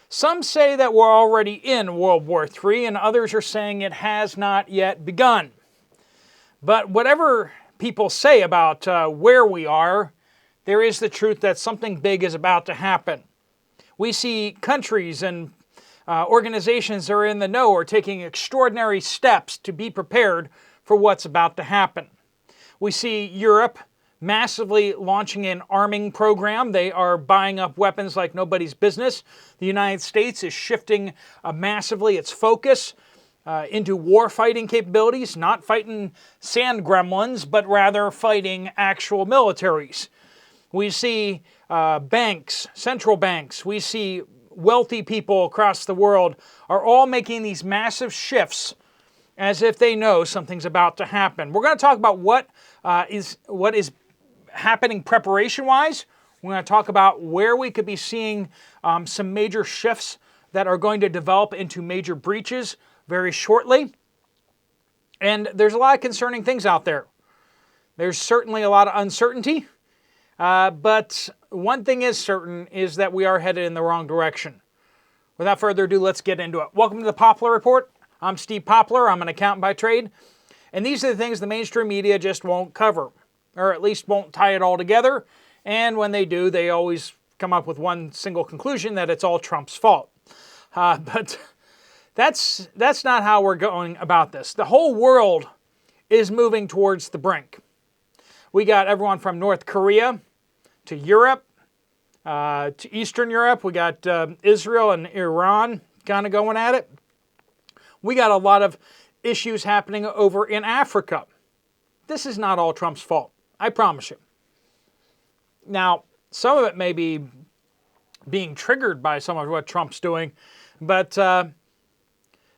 Some say that we're already in World War III, and others are saying it has not yet begun. But whatever people say about where we are, there is the truth that something big is about to happen. We see countries and organizations that are in the know are taking extraordinary steps to be prepared for what's about to happen. We see Europe massively launching an arming program. They are buying up weapons like nobody's business. The United States is shifting massively its focus into war-fighting capabilities, not fighting sand gremlins, but rather fighting actual militaries. We see banks, central banks, we see wealthy people across the world are all making these massive shifts as if they know something's about to happen. We're going to talk about what is happening preparation-wise. We're going to talk about where we could be seeing some major shifts that are going to develop into major breaches very shortly. And there's a lot of concerning things out there. There's certainly a lot of uncertainty, but one thing is certain is that we are headed in the wrong direction. Without further ado, let's get into it. Welcome to the Poplar Report. I'm Steve Poplar. I'm an accountant by trade. And these are the things the mainstream media just won't cover, or at least won't tie it all together. And when they do, they always come up with one single conclusion that it's all Trump's fault. But that's not how we're going about this. The whole world is moving towards the brink. We got everyone from North Korea to Europe, to Eastern Europe. We got Israel and Iran kind of going at it. We got a lot of issues happening over in Africa. This is not all Trump's fault, I promise you. Now, some of it may be being triggered by some of what Trump's doing, but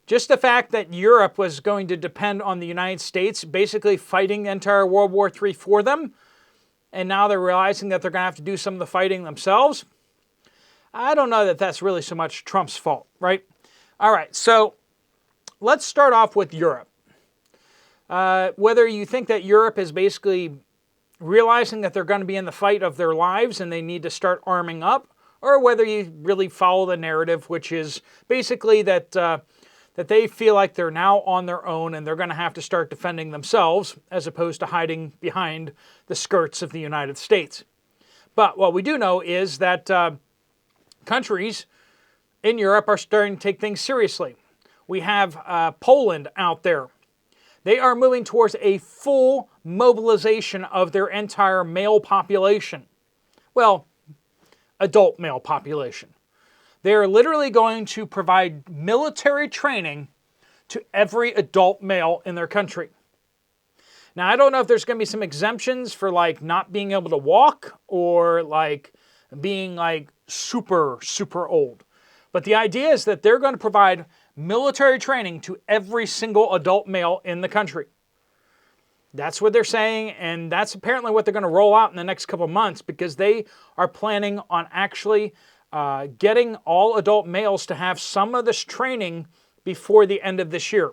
just the fact that Europe was going to depend on the United States basically fighting the entire World War III for them, and now they're realizing that they're going to have to do some of the fighting themselves, I don't know that that's really so much Trump's fault, right? All right, so let's start off with Europe. Whether you think that Europe is basically realizing that they're going to be in the fight of their lives and they need to start arming up, or whether you really follow the narrative, which is basically that that they feel like they're now on their own and they're going to have to start defending themselves as opposed to hiding behind the skirts of the United States. But what we do know is that countries in Europe are starting to take things seriously. We have Poland out there. They are moving towards a full mobilization of their entire male population. Well, adult male population. They are literally going to provide military training to every adult male in their country. Now, I don't know if there's going to be some exemptions for like not being able to walk or like being like super old. But the idea is that they're going to provide military training to every single adult male in the country. That's what they're saying, and that's apparently what they're going to roll out in the next couple of months because they are planning on actually getting all adult males to have some of this training before the end of this year.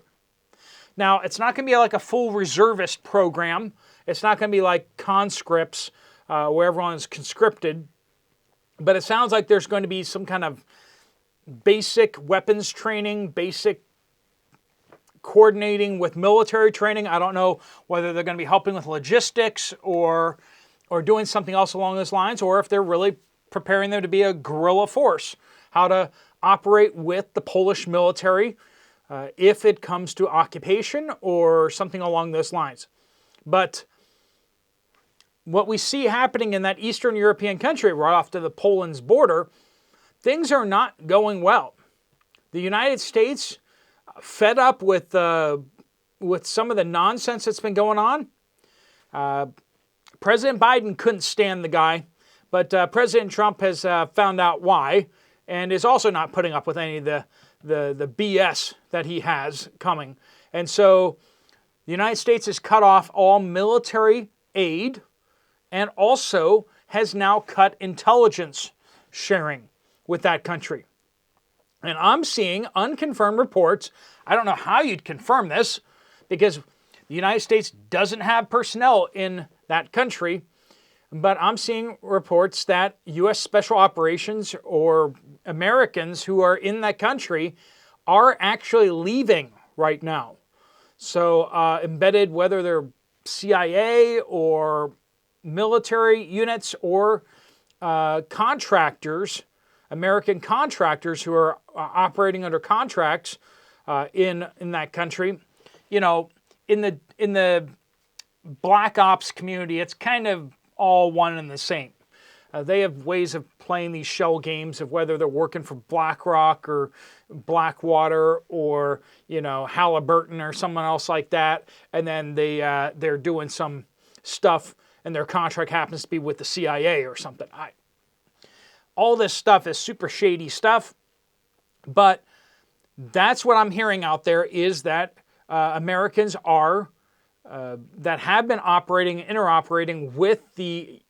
Now, it's not going to be like a full reservist program. It's not going to be like conscripts where everyone is conscripted. But it sounds like there's going to be some kind of basic weapons training, basic coordinating with military training. I don't know whether they're going to be helping with logistics or doing something else along those lines, or if they're really preparing them to be a guerrilla force, how to operate with the Polish military if it comes to occupation or something along those lines. But what we see happening in that Eastern European country right off to the Poland's border, things are not going well. The United States, fed up with some of the nonsense that's been going on. President Biden couldn't stand the guy, but President Trump has found out why and is also not putting up with any of the BS that he has coming. And so the United States has cut off all military aid and also has now cut intelligence sharing with that country. And I'm seeing unconfirmed reports. I don't know how you'd confirm this because the United States doesn't have personnel in that country. But I'm seeing reports that U.S. Special Operations or Americans who are in that country are actually leaving right now. So embedded, whether they're CIA or military units or contractors, American contractors who are operating under contracts in that country, in the black ops community, it's kind of all one and the same. They have ways of playing these shell games of whether they're working for BlackRock or Blackwater or Halliburton or someone else like that, and then they're doing some stuff and their contract happens to be with the CIA or something. All this stuff is super shady stuff, but that's what I'm hearing out there is that Americans are that have been operating, interoperating with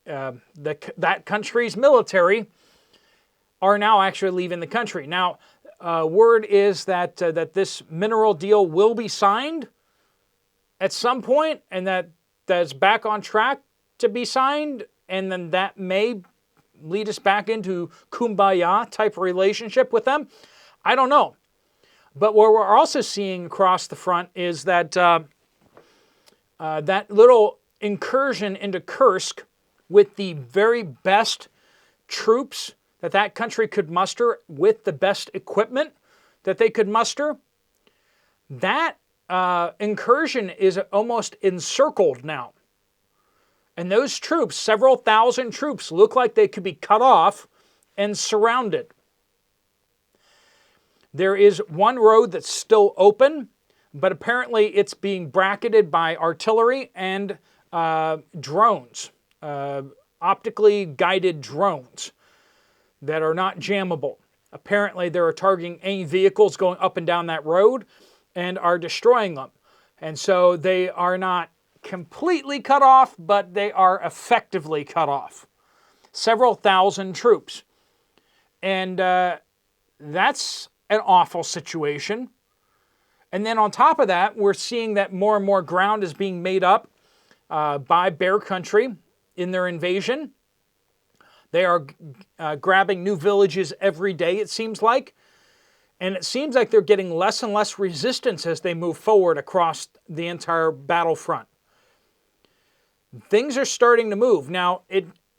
that country's military are now actually leaving the country. Now, word is that this mineral deal will be signed at some point, and that's back on track to be signed, and then that may lead us back into kumbaya type of relationship with them. I don't know. But what we're also seeing across the front is that that little incursion into Kursk with the very best troops that country could muster with the best equipment that they could muster, that incursion is almost encircled now. And those troops, several thousand troops, look like they could be cut off and surrounded. There is one road that's still open, but apparently it's being bracketed by artillery and drones, optically guided drones that are not jammable. Apparently they are targeting any vehicles going up and down that road and are destroying them. And so they are not completely cut off, but they are effectively cut off. Several thousand troops. And that's an awful situation. And then on top of that, we're seeing that more and more ground is being made up by Bear Country in their invasion. They are grabbing new villages every day, it seems like. And it seems like they're getting less and less resistance as they move forward across the entire battlefront. Things are starting to move. Now,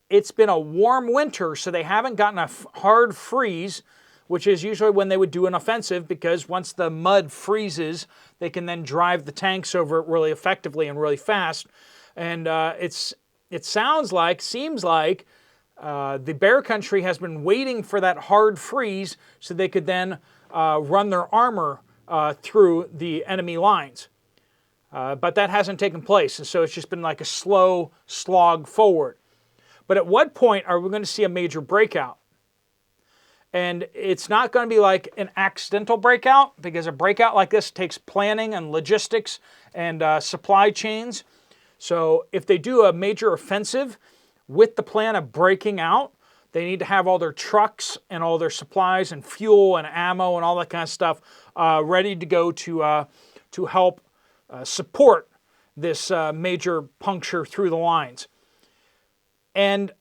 it's been a warm winter, so they haven't gotten a hard freeze, which is usually when they would do an offensive, because once the mud freezes, they can then drive the tanks over it really effectively and really fast. And it seems like the Bear Country has been waiting for that hard freeze so they could then run their armor through the enemy lines. But that hasn't taken place, and so it's just been like a slow slog forward. But at what point are we going to see a major breakout? And it's not going to be like an accidental breakout, because a breakout like this takes planning and logistics and supply chains. So if they do a major offensive with the plan of breaking out, they need to have all their trucks and all their supplies and fuel and ammo and all that kind of stuff ready to go to help support this major puncture through the lines. And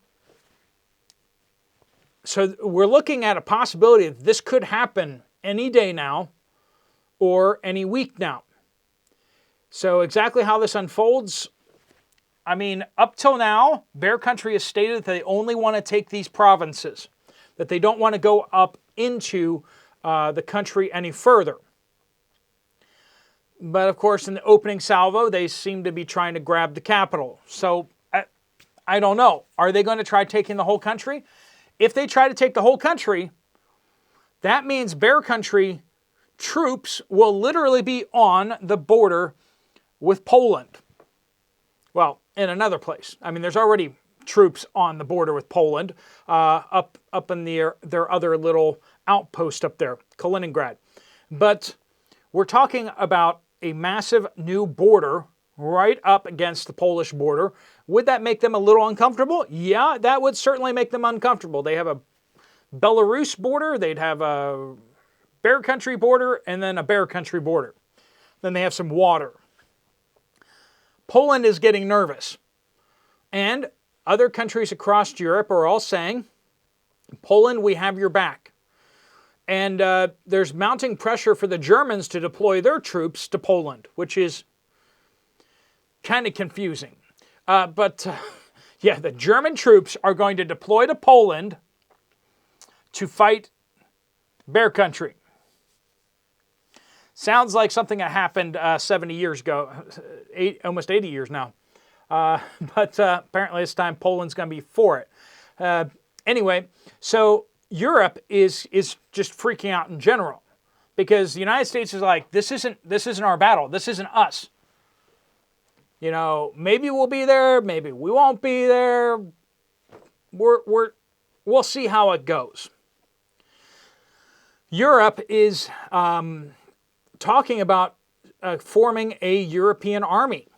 so we're looking at a possibility that this could happen any day now or any week now. So exactly how this unfolds, I mean, up till now, Bear Country has stated that they only want to take these provinces, that they don't want to go up into the country any further. But of course, in the opening salvo, they seem to be trying to grab the capital. So I don't know. Are they going to try taking the whole country? If they try to take the whole country, that means Bear Country troops will literally be on the border with Poland. Well, in another place. I mean, there's already troops on the border with Poland, up in their other little outpost up there, Kaliningrad. But we're talking about a massive new border right up against the Polish border. Would that make them a little uncomfortable? Yeah, that would certainly make them uncomfortable. They have a Belarus border, they'd have a Bear Country border, and then a Bear Country border. Then they have some water. Poland is getting nervous. And other countries across Europe are all saying, Poland, we have your back. And there's mounting pressure for the Germans to deploy their troops to Poland, which is kind of confusing. But the German troops are going to deploy to Poland to fight Bear Country. Sounds like something that happened 70 years ago, almost 80 years now. But apparently this time Poland's going to be for it. Anyway, so Europe is just freaking out in general because the United States is like, this isn't our battle. This isn't us. You know, maybe we'll be there, maybe we won't be there. We'll see how it goes. Europe is talking about forming a European army.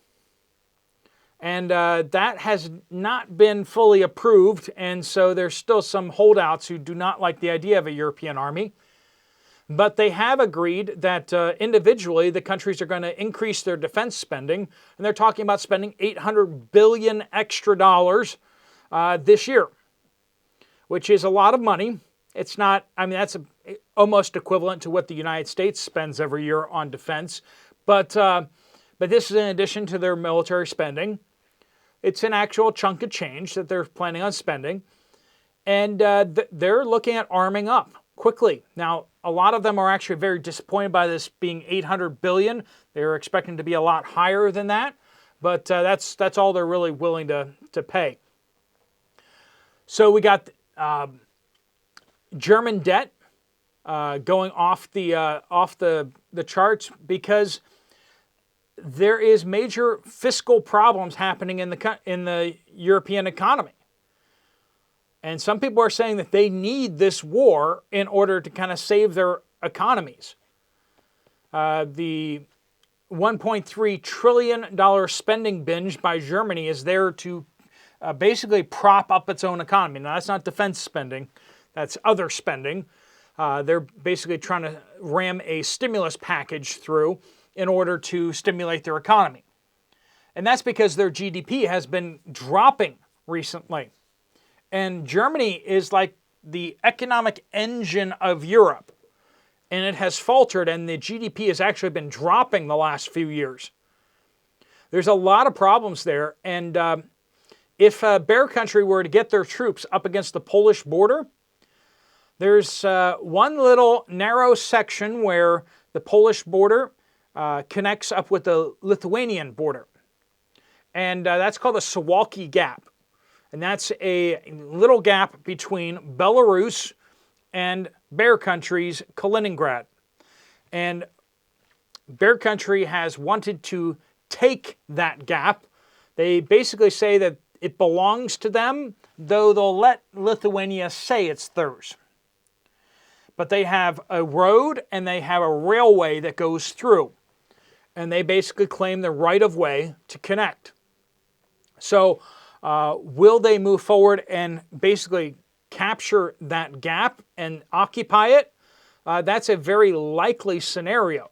And that has not been fully approved, and so there's still some holdouts who do not like the idea of a European army. But they have agreed that individually the countries are going to increase their defense spending, and they're talking about spending $800 billion extra dollars this year, which is a lot of money. It's not, I mean, that's almost equivalent to what the United States spends every year on defense. But this is in addition to their military spending. It's an actual chunk of change that they're planning on spending. And they're looking at arming up quickly. Now, a lot of them are actually very disappointed by this being $800 billion. They're expecting to be a lot higher than that. But that's all they're really willing to pay. So we got German debt going off the charts because there is major fiscal problems happening in the European economy. And some people are saying that they need this war in order to kind of save their economies. The $1.3 trillion spending binge by Germany is there to basically prop up its own economy. Now, that's not defense spending. That's other spending. They're basically trying to ram a stimulus package through in order to stimulate their economy. And that's because their GDP has been dropping recently. And Germany is like the economic engine of Europe. And it has faltered, and the GDP has actually been dropping the last few years. There's a lot of problems there. And if Bear Country were to get their troops up against the Polish border, there's one little narrow section where the Polish border connects up with the Lithuanian border. And that's called the Suwalki Gap. And that's a little gap between Belarus and Bear Country's Kaliningrad. And Bear Country has wanted to take that gap. They basically say that it belongs to them, though they'll let Lithuania say it's theirs. But they have a road and they have a railway that goes through. And they basically claim the right of way to connect. So will they move forward and basically capture that gap and occupy it? That's a very likely scenario.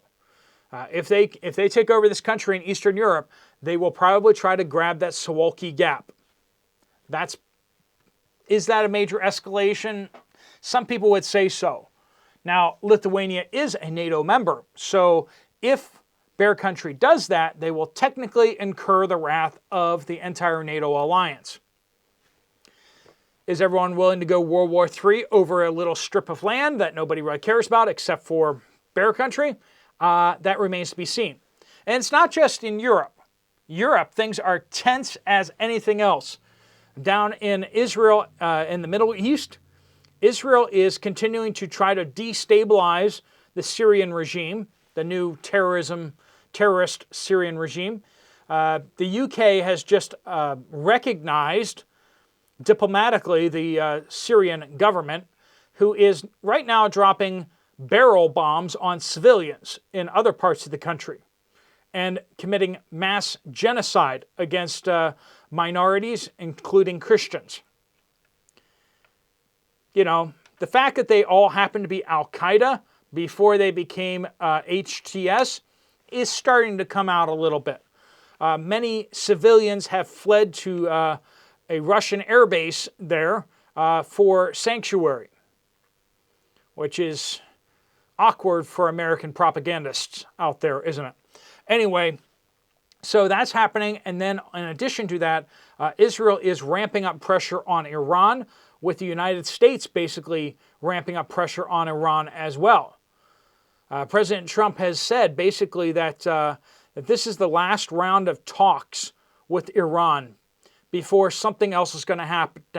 If they take over this country in Eastern Europe, they will probably try to grab that Suwalki Gap. Is that a major escalation? Some people would say so. Now, Lithuania is a NATO member, so if Bear Country does that, they will technically incur the wrath of the entire NATO alliance. Is everyone willing to go World War III over a little strip of land that nobody really cares about except for Bear Country? That remains to be seen. And it's not just in Europe. Europe, things are tense as anything else. Down in Israel, in the Middle East, Israel is continuing to try to destabilize the Syrian regime, the new terrorist Syrian regime. The UK has just recognized diplomatically the Syrian government, who is right now dropping barrel bombs on civilians in other parts of the country and committing mass genocide against minorities, including Christians. You know, the fact that they all happen to be Al-Qaeda before they became HTS is starting to come out a little bit. Many civilians have fled to a Russian air base there for sanctuary, which is awkward for American propagandists out there, isn't it? Anyway, so that's happening. And then in addition to that, Israel is ramping up pressure on Iran, with the United States basically ramping up pressure on Iran as well. President Trump has said basically that, that this is the last round of talks with Iran before something else is going to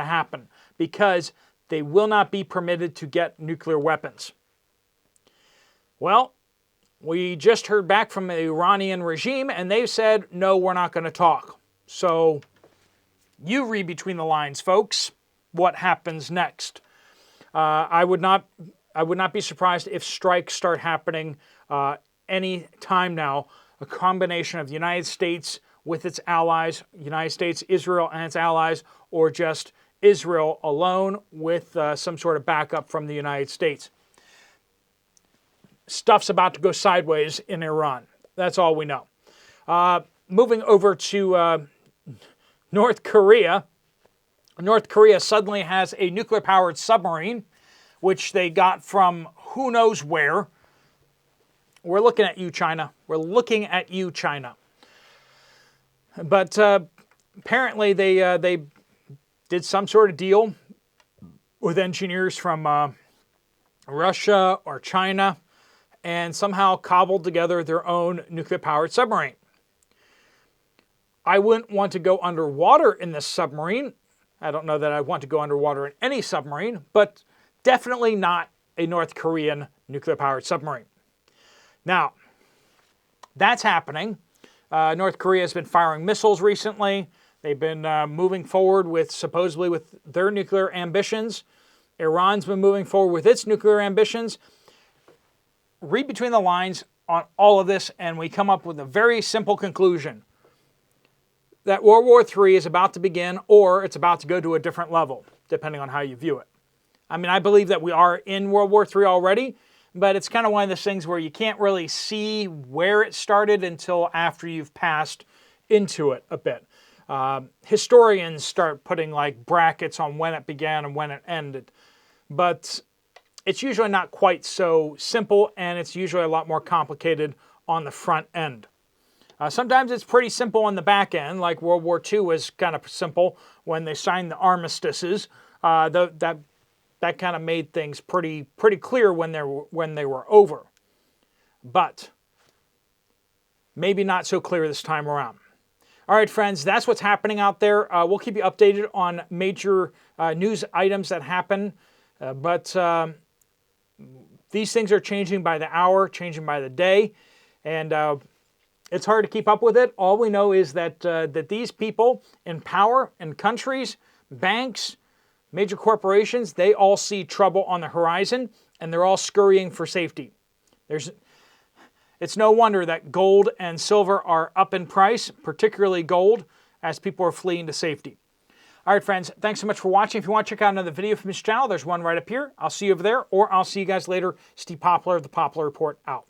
happen, because they will not be permitted to get nuclear weapons. Well, we just heard back from the Iranian regime, and they've said, no, we're not going to talk. So you read between the lines, folks, what happens next. I would not be surprised if strikes start happening any time now. A combination of the United States with its allies, United States, Israel, and its allies, or just Israel alone with some sort of backup from the United States. Stuff's about to go sideways in Iran. That's all we know. Moving over to North Korea. North Korea suddenly has a nuclear-powered submarine, which they got from who knows where. We're looking at you, China. We're looking at you, China. But apparently they did some sort of deal with engineers from Russia or China, and somehow cobbled together their own nuclear-powered submarine. I wouldn't want to go underwater in this submarine. I don't know that I want to go underwater in any submarine, but definitely not a North Korean nuclear-powered submarine. Now, that's happening. North Korea has been firing missiles recently. They've been moving forward with, supposedly, with their nuclear ambitions. Iran's been moving forward with its nuclear ambitions. Read between the lines on all of this, and we come up with a very simple conclusion: that World War III is about to begin, or it's about to go to a different level, depending on how you view it. I mean, I believe that we are in World War III already, but it's kind of one of those things where you can't really see where it started until after you've passed into it a bit. Historians start putting like brackets on when it began and when it ended, but it's usually not quite so simple, and it's usually a lot more complicated on the front end. Sometimes it's pretty simple on the back end, like World War II was kind of simple when they signed the armistices. That kind of made things pretty clear when they were over. But maybe not so clear this time around. All right, friends, that's what's happening out there. We'll keep you updated on major news items that happen. But these things are changing by the hour, changing by the day, and it's hard to keep up with it. All we know is that that these people in power in countries, banks, major corporations, they all see trouble on the horizon, and they're all scurrying for safety. It's no wonder that gold and silver are up in price, particularly gold, as people are fleeing to safety. All right, friends, thanks so much for watching. If you want to check out another video from this channel, there's one right up here. I'll see you over there, or I'll see you guys later. Steve Poplar of the Poplar Report out.